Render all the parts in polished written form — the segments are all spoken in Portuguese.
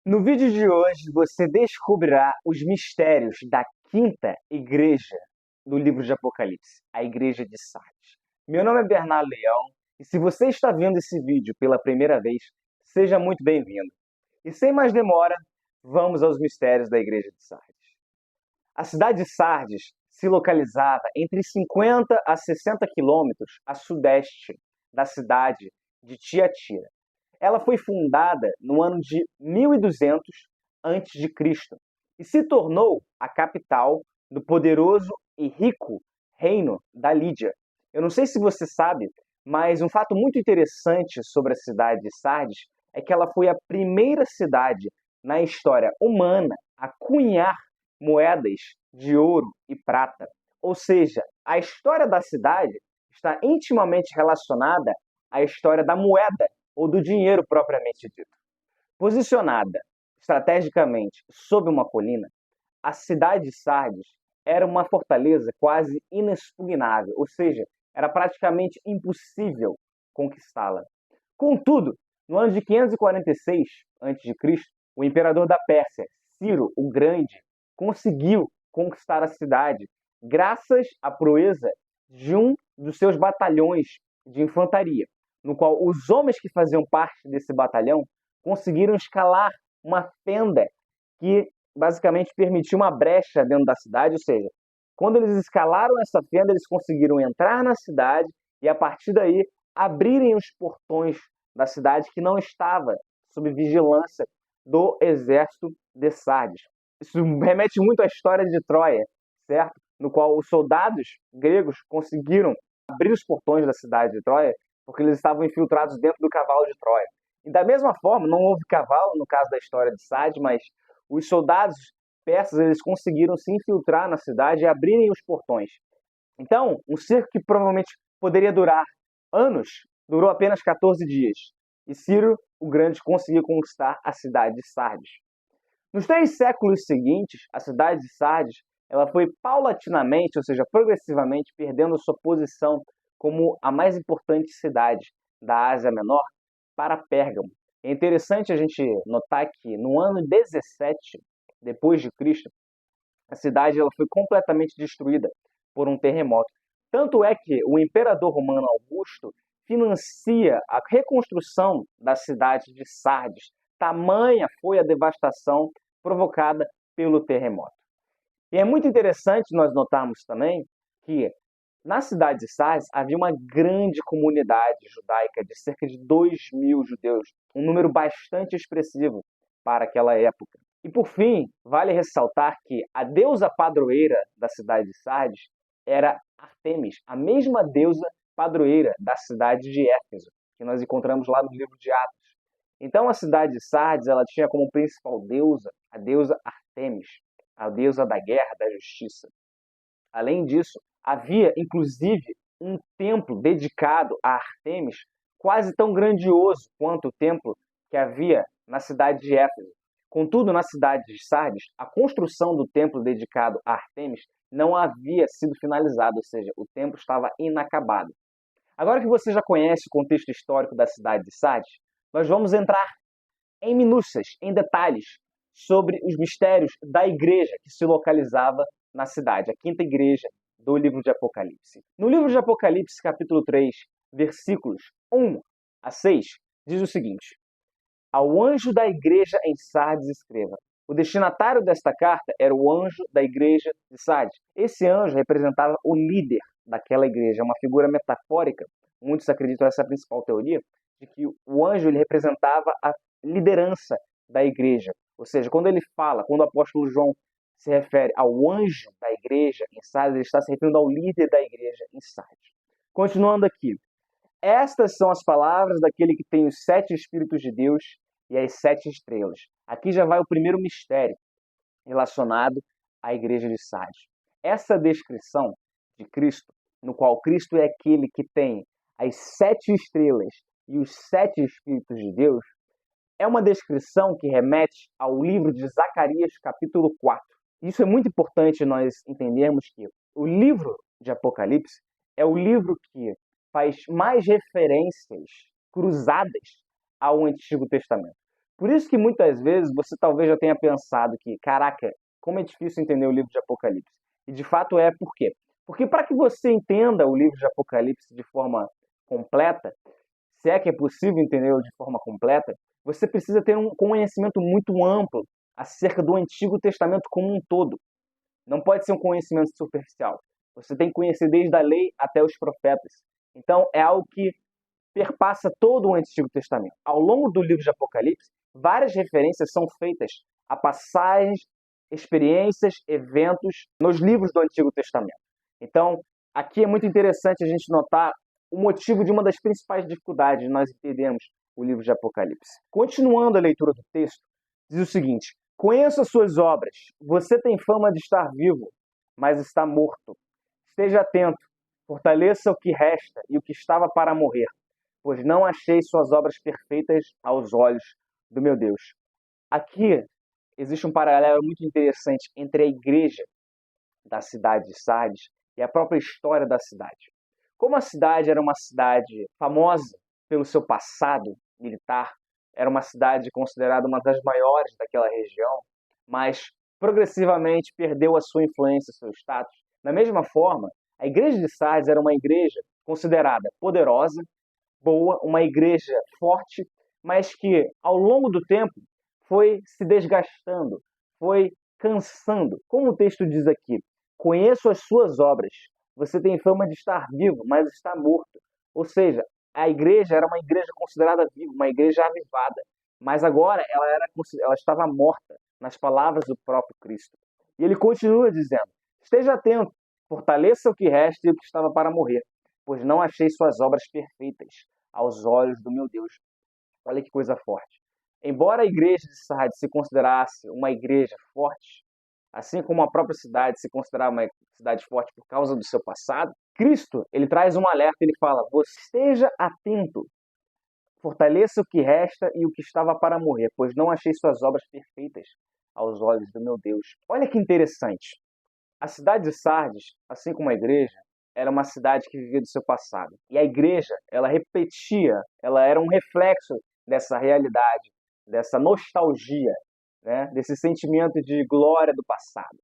No vídeo de hoje, você descobrirá os mistérios da quinta igreja do livro de Apocalipse, a igreja de Sardes. Meu nome é Bernardo Leão e se você está vendo esse vídeo pela primeira vez, seja muito bem-vindo. E sem mais demora, vamos aos mistérios da igreja de Sardes. A cidade de Sardes se localizava entre 50 a 60 quilômetros a sudeste da cidade de Tiatira. Ela foi fundada no ano de 1200 a.C. e se tornou a capital do poderoso e rico reino da Lídia. Eu não sei se você sabe, mas um fato muito interessante sobre a cidade de Sardes é que ela foi a primeira cidade na história humana a cunhar moedas de ouro e prata. Ou seja, a história da cidade está intimamente relacionada à história da moeda ou do dinheiro propriamente dito. Posicionada estrategicamente sob uma colina, a cidade de Sardes era uma fortaleza quase inexpugnável, ou seja, era praticamente impossível conquistá-la. Contudo, no ano de 546 a.C., o imperador da Pérsia, Ciro o Grande, conseguiu conquistar a cidade graças à proeza de um dos seus batalhões de infantaria, no qual os homens que faziam parte desse batalhão conseguiram escalar uma fenda que basicamente permitiu uma brecha dentro da cidade, ou seja, quando eles escalaram essa fenda, eles conseguiram entrar na cidade e a partir daí abrirem os portões da cidade que não estava sob vigilância do exército de Sardes. Isso remete muito à história de Troia, certo? No qual os soldados gregos conseguiram abrir os portões da cidade de Troia porque eles estavam infiltrados dentro do cavalo de Troia. E da mesma forma, não houve cavalo no caso da história de Sardes, mas os soldados persas eles conseguiram se infiltrar na cidade e abrirem os portões. Então, um cerco que provavelmente poderia durar anos, durou apenas 14 dias. E Ciro o Grande conseguiu conquistar a cidade de Sardes. Nos 3 séculos seguintes, a cidade de Sardes ela foi paulatinamente, ou seja, progressivamente, perdendo sua posição como a mais importante cidade da Ásia Menor para Pérgamo. É interessante a gente notar que no ano 17 depois de Cristo, a cidade ela foi completamente destruída por um terremoto. Tanto é que o imperador romano Augusto financia a reconstrução da cidade de Sardes. Tamanha foi a devastação provocada pelo terremoto. E é muito interessante nós notarmos também que na cidade de Sardes havia uma grande comunidade judaica de cerca de 2.000 judeus, um número bastante expressivo para aquela época. E por fim, vale ressaltar que a deusa padroeira da cidade de Sardes era Artemis, a mesma deusa padroeira da cidade de Éfeso, que nós encontramos lá no livro de Atos. Então a cidade de Sardes ela tinha como principal deusa a deusa Artemis, a deusa da guerra, da justiça. Além disso, havia inclusive um templo dedicado a Artemis, quase tão grandioso quanto o templo que havia na cidade de Éfeso. Contudo, na cidade de Sardes, a construção do templo dedicado a Artemis não havia sido finalizada, ou seja, o templo estava inacabado. Agora que você já conhece o contexto histórico da cidade de Sardes, nós vamos entrar em minúcias, em detalhes, sobre os mistérios da igreja que se localizava na cidade, a quinta igreja do livro de Apocalipse. No livro de Apocalipse, capítulo 3, versículos 1 a 6, diz o seguinte: Ao anjo da igreja em Sardes escreva. O destinatário desta carta era o anjo da igreja de Sardes. Esse anjo representava o líder daquela igreja, uma figura metafórica. Muitos acreditam nessa principal teoria, de que o anjo ele representava a liderança da igreja. Ou seja, quando ele fala, quando o apóstolo João se refere ao anjo da igreja em Sardes, ele está se referindo ao líder da igreja em Sardes. Continuando aqui. Estas são as palavras daquele que tem os 7 Espíritos de Deus e as 7 estrelas. Aqui já vai o primeiro mistério relacionado à igreja de Sardes. Essa descrição de Cristo, no qual Cristo é aquele que tem as 7 estrelas e os 7 Espíritos de Deus, é uma descrição que remete ao livro de Zacarias, capítulo 4. Isso é muito importante nós entendermos que o livro de Apocalipse é o livro que faz mais referências cruzadas ao Antigo Testamento. Por isso que muitas vezes você talvez já tenha pensado que, caraca, como é difícil entender o livro de Apocalipse. E de fato é por quê? Porque para que você entenda o livro de Apocalipse de forma completa, se é que é possível entendê-lo de forma completa, você precisa ter um conhecimento muito amplo acerca do Antigo Testamento como um todo. Não pode ser um conhecimento superficial. Você tem que conhecer desde a lei até os profetas. Então, é algo que perpassa todo o Antigo Testamento. Ao longo do livro de Apocalipse, várias referências são feitas a passagens, experiências, eventos nos livros do Antigo Testamento. Então, aqui é muito interessante a gente notar o motivo de uma das principais dificuldades de nós entendermos o livro de Apocalipse. Continuando a leitura do texto, diz o seguinte: conheça suas obras. Você tem fama de estar vivo, mas está morto. Esteja atento, fortaleça o que resta e o que estava para morrer, pois não achei suas obras perfeitas aos olhos do meu Deus. Aqui existe um paralelo muito interessante entre a igreja da cidade de Sardes e a própria história da cidade. Como a cidade era uma cidade famosa pelo seu passado militar, era uma cidade considerada uma das maiores daquela região, mas progressivamente perdeu a sua influência, seu status. Da mesma forma, a igreja de Sardes era uma igreja considerada poderosa, boa, uma igreja forte, mas que ao longo do tempo foi se desgastando, foi cansando. Como o texto diz aqui: conheço as suas obras. Você tem fama de estar vivo, mas está morto. Ou seja, a igreja era uma igreja considerada viva, uma igreja avivada, mas agora ela estava morta, nas palavras do próprio Cristo. E ele continua dizendo: esteja atento, fortaleça o que resta e o que estava para morrer, pois não achei suas obras perfeitas aos olhos do meu Deus. Olha que coisa forte. Embora a igreja de Sardes se considerasse uma igreja forte, assim como a própria cidade se considerava uma cidade forte por causa do seu passado, Cristo, ele traz um alerta, ele fala: você esteja atento, fortaleça o que resta e o que estava para morrer, pois não achei suas obras perfeitas aos olhos do meu Deus. Olha que interessante. A cidade de Sardes, assim como a igreja, era uma cidade que vivia do seu passado. E a igreja, ela repetia, ela era um reflexo dessa realidade, dessa nostalgia, né? Desse sentimento de glória do passado.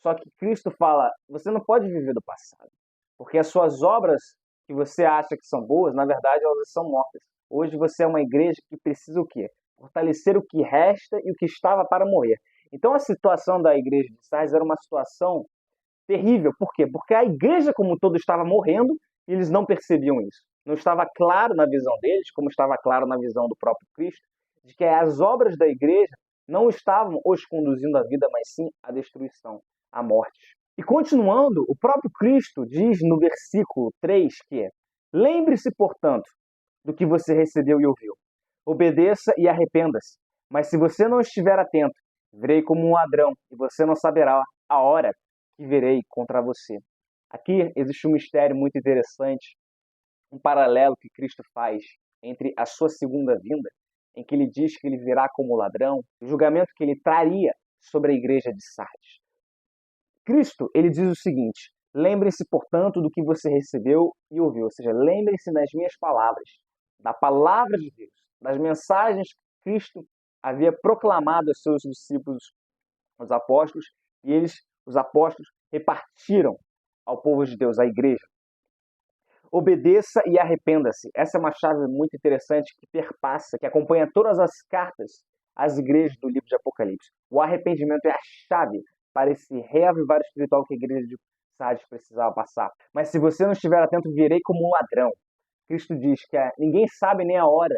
Só que Cristo fala: você não pode viver do passado, porque as suas obras que você acha que são boas, na verdade elas são mortas. Hoje você é uma igreja que precisa o quê? Fortalecer o que resta e o que estava para morrer. Então a situação da igreja de Sardes era uma situação terrível. Por quê? Porque a igreja como um todo estava morrendo e eles não percebiam isso. Não estava claro na visão deles, como estava claro na visão do próprio Cristo, de que as obras da igreja não estavam os conduzindo à vida, mas sim à destruição, à morte. E continuando, o próprio Cristo diz no versículo 3 que é: lembre-se, portanto, do que você recebeu e ouviu. Obedeça e arrependa-se. Mas se você não estiver atento, virei como um ladrão e você não saberá a hora que virei contra você. Aqui existe um mistério muito interessante, um paralelo que Cristo faz entre a sua segunda vinda, em que ele diz que ele virá como ladrão, o julgamento que ele traria sobre a igreja de Sardes. Cristo, ele diz o seguinte: lembre-se, portanto, do que você recebeu e ouviu, ou seja, lembre-se das minhas palavras, da palavra de Deus, das mensagens que Cristo havia proclamado aos seus discípulos, os apóstolos, e os apóstolos, repartiram ao povo de Deus, à igreja. Obedeça e arrependa-se. Essa é uma chave muito interessante que perpassa, que acompanha todas as cartas às igrejas do livro de Apocalipse. O arrependimento é a chave para esse reavivar espiritual que a igreja de Sardes precisava passar. Mas se você não estiver atento, virei como um ladrão. Cristo diz que ninguém sabe nem a hora,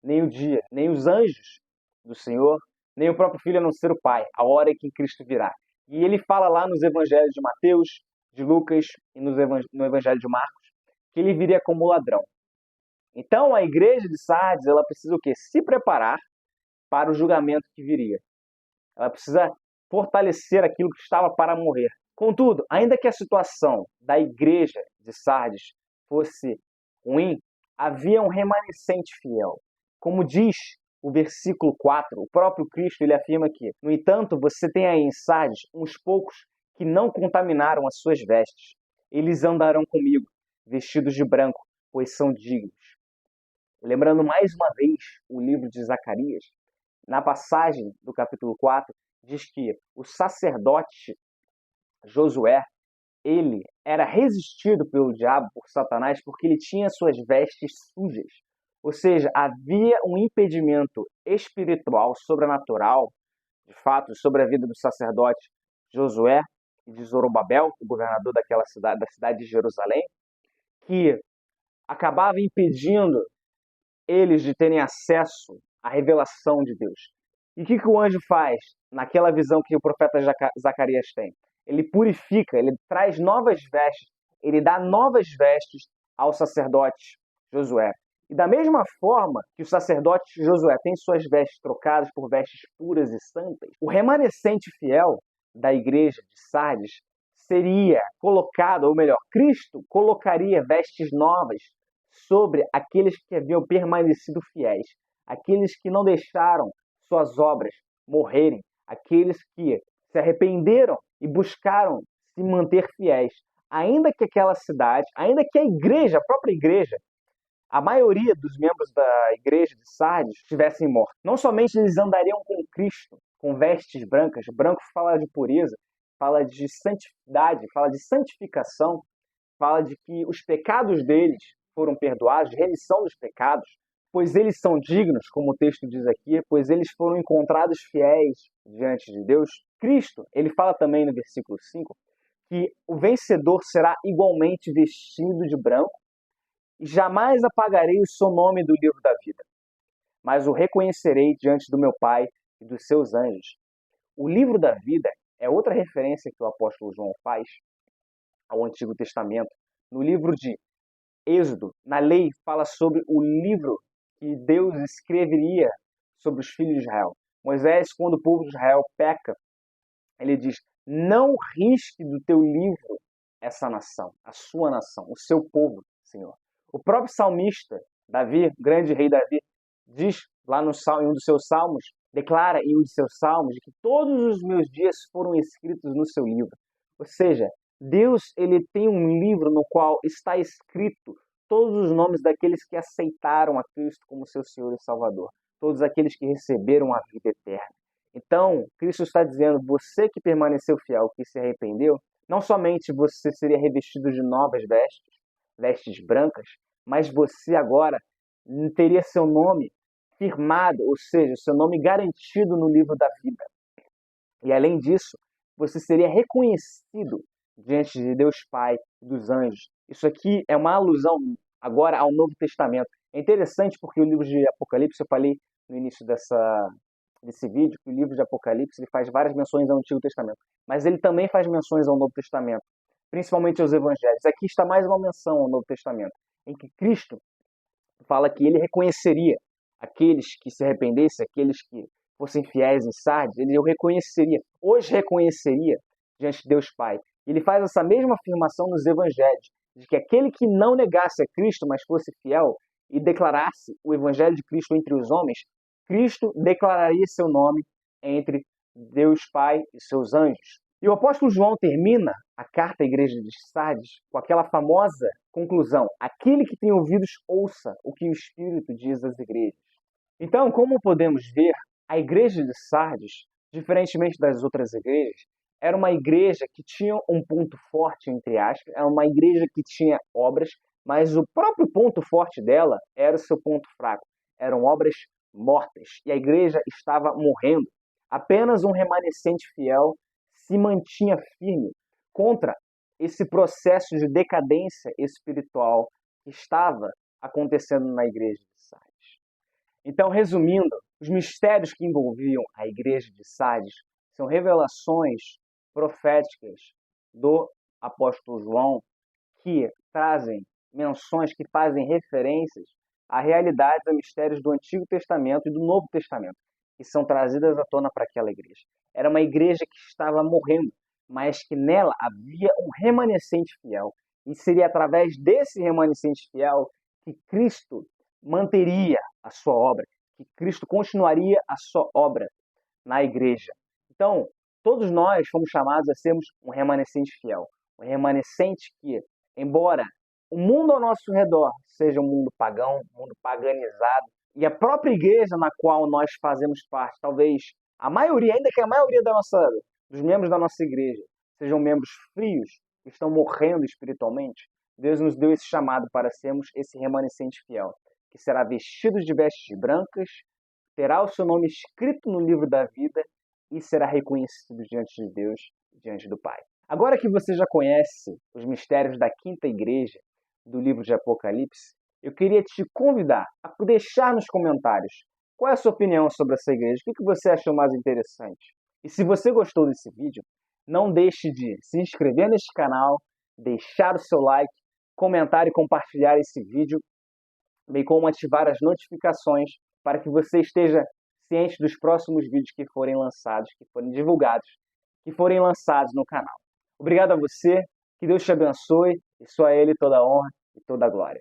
nem o dia, nem os anjos do Senhor, nem o próprio Filho, a não ser o Pai, a hora em que Cristo virá. E ele fala lá nos evangelhos de Mateus, de Lucas e no evangelho de Marcos, que ele viria como ladrão. Então a igreja de Sardes, ela precisa o quê? Se preparar para o julgamento que viria. Ela precisa fortalecer aquilo que estava para morrer. Contudo, ainda que a situação da igreja de Sardes fosse ruim, havia um remanescente fiel. Como diz o versículo 4, o próprio Cristo ele afirma que, no entanto, você tem aí em Sardes uns poucos que não contaminaram as suas vestes. Eles andarão comigo, vestidos de branco, pois são dignos. Lembrando mais uma vez o livro de Zacarias, na passagem do capítulo 4, diz que o sacerdote Josué, ele era resistido pelo diabo, por Satanás, porque ele tinha suas vestes sujas. Ou seja, havia um impedimento espiritual, sobrenatural, de fato, sobre a vida do sacerdote Josué e de Zorobabel, o governador daquela cidade, da cidade de Jerusalém, que acabava impedindo eles de terem acesso à revelação de Deus. E o que o anjo faz naquela visão que o profeta Zacarias tem? Ele purifica, ele traz novas vestes, ele dá novas vestes ao sacerdote Josué. E da mesma forma que o sacerdote Josué tem suas vestes trocadas por vestes puras e santas, o remanescente fiel da igreja de Sardes seria colocado, ou melhor, Cristo colocaria vestes novas sobre aqueles que haviam permanecido fiéis, aqueles que não deixaram suas obras morrerem, aqueles que se arrependeram e buscaram se manter fiéis, ainda que aquela cidade, ainda que a igreja, a própria igreja, a maioria dos membros da igreja de Sardes estivessem mortos. Não somente eles andariam com Cristo, com vestes brancas, branco fala de pureza, fala de santidade, fala de santificação, fala de que os pecados deles foram perdoados, de remissão dos pecados, pois eles são dignos, como o texto diz aqui, pois eles foram encontrados fiéis diante de Deus. Cristo, ele fala também no versículo 5, que o vencedor será igualmente vestido de branco, e jamais apagarei o seu nome do livro da vida, mas o reconhecerei diante do meu Pai e dos seus anjos. O livro da vida é outra referência que o apóstolo João faz ao Antigo Testamento. No livro de Êxodo, na lei, fala sobre o livro que Deus escreveria sobre os filhos de Israel. Moisés, quando o povo de Israel peca, ele diz: não risque do teu livro essa nação, a sua nação, o seu povo, Senhor. O próprio salmista, Davi, grande rei Davi, diz lá no em um dos seus salmos, declara em um dos seus salmos que todos os meus dias foram escritos no seu livro. Ou seja, Deus, ele tem um livro no qual está escrito todos os nomes daqueles que aceitaram a Cristo como seu Senhor e Salvador, todos aqueles que receberam a vida eterna. Então, Cristo está dizendo, você que permaneceu fiel, que se arrependeu, não somente você seria revestido de novas vestes, vestes brancas, mas você agora teria seu nome firmado, ou seja, seu nome garantido no livro da vida. E além disso, você seria reconhecido diante de Deus Pai e dos anjos. Isso aqui é uma alusão agora ao Novo Testamento. É interessante porque o livro de Apocalipse, eu falei no início desse vídeo, que o livro de Apocalipse ele faz várias menções ao Antigo Testamento, mas ele também faz menções ao Novo Testamento, principalmente aos Evangelhos. Aqui está mais uma menção ao Novo Testamento, em que Cristo fala que ele reconheceria aqueles que se arrependessem, aqueles que fossem fiéis em Sardes, ele o reconheceria, hoje reconheceria diante de Deus Pai. Ele faz essa mesma afirmação nos Evangelhos, de que aquele que não negasse a Cristo, mas fosse fiel e declarasse o Evangelho de Cristo entre os homens, Cristo declararia seu nome entre Deus Pai e seus anjos. E o apóstolo João termina a carta à igreja de Sardes com aquela famosa conclusão: aquele que tem ouvidos, ouça o que o Espírito diz às igrejas. Então, como podemos ver, a igreja de Sardes, diferentemente das outras igrejas, era uma igreja que tinha um ponto forte, entre aspas, era uma igreja que tinha obras, mas o próprio ponto forte dela era o seu ponto fraco. Eram obras mortas e a igreja estava morrendo. Apenas um remanescente fiel se mantinha firme contra esse processo de decadência espiritual que estava acontecendo na igreja de Sardes. Então, resumindo, os mistérios que envolviam a igreja de Sardes são revelações proféticas do apóstolo João que trazem menções, que fazem referências a realidades, a mistérios do Antigo Testamento e do Novo Testamento, que são trazidas à tona para aquela igreja. Era uma igreja que estava morrendo, mas que nela havia um remanescente fiel. E seria através desse remanescente fiel que Cristo manteria a sua obra, que Cristo continuaria a sua obra na igreja. Então, todos nós fomos chamados a sermos um remanescente fiel. Um remanescente que, embora o mundo ao nosso redor seja um mundo pagão, um mundo paganizado, E a própria igreja na qual nós fazemos parte, talvez a maioria, ainda que a maioria dos membros da nossa igreja sejam membros frios, que estão morrendo espiritualmente, Deus nos deu esse chamado para sermos esse remanescente fiel, que será vestido de vestes brancas, terá o seu nome escrito no livro da vida e será reconhecido diante de Deus, diante do Pai. Agora que você já conhece os mistérios da quinta igreja do livro de Apocalipse, eu queria te convidar a deixar nos comentários qual é a sua opinião sobre essa igreja, o que você achou mais interessante. E se você gostou desse vídeo, não deixe de se inscrever neste canal, deixar o seu like, comentar e compartilhar esse vídeo, bem como ativar as notificações para que você esteja ciente dos próximos vídeos que forem lançados, que forem divulgados, que forem lançados no canal. Obrigado a você, que Deus te abençoe, e só a Ele toda a honra e toda a glória.